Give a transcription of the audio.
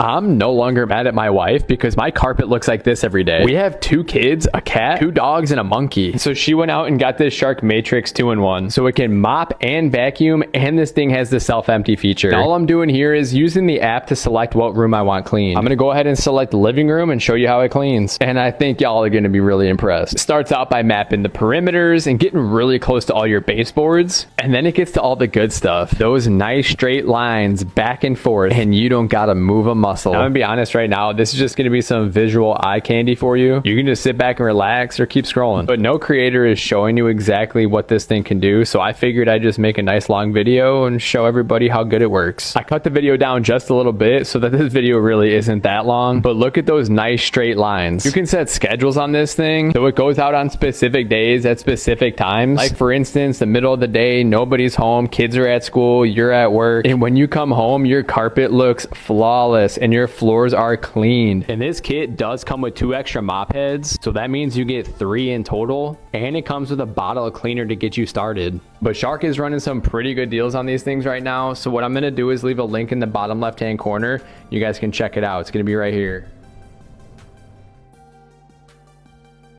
I'm no longer mad at my wife because my carpet looks like this every day. We have 2 kids, a cat, 2 dogs, and a monkey. So she went out and got this Shark Matrix 2-in-1. So it can mop and vacuum, and this thing has the self-empty feature. And all I'm doing here is using the app to select what room I want cleaned. I'm gonna go ahead and select the living room and show you how it cleans. And I think y'all are gonna be really impressed. It starts out by mapping the perimeters and getting really close to all your baseboards. And then it gets to all the good stuff. Those nice straight lines back and forth, and you don't gotta move a muscle. I'm gonna be honest right now, this is just gonna be some visual eye candy for you. You can just sit back and relax or keep scrolling. But no creator is showing you exactly what this thing can do, so I figured I'd just make a nice long video and show everybody how good it works. I cut the video down just a little bit so that this video really isn't that long, but look at those nice straight lines. You can set schedules on this thing, so it goes out on specific days at specific times. Like for instance, the middle of the day, nobody's home, kids are at school, you're at work, and when you come home, your carpet looks flawless and your floors are cleaned. And this kit does come with 2 extra mop heads, so that means you get 3 in total, and it comes with a bottle of cleaner to get you started. But Shark is running some pretty good deals on these things right now, so what I'm gonna do is leave a link in the bottom left hand corner. You guys can check it out. It's gonna be right here.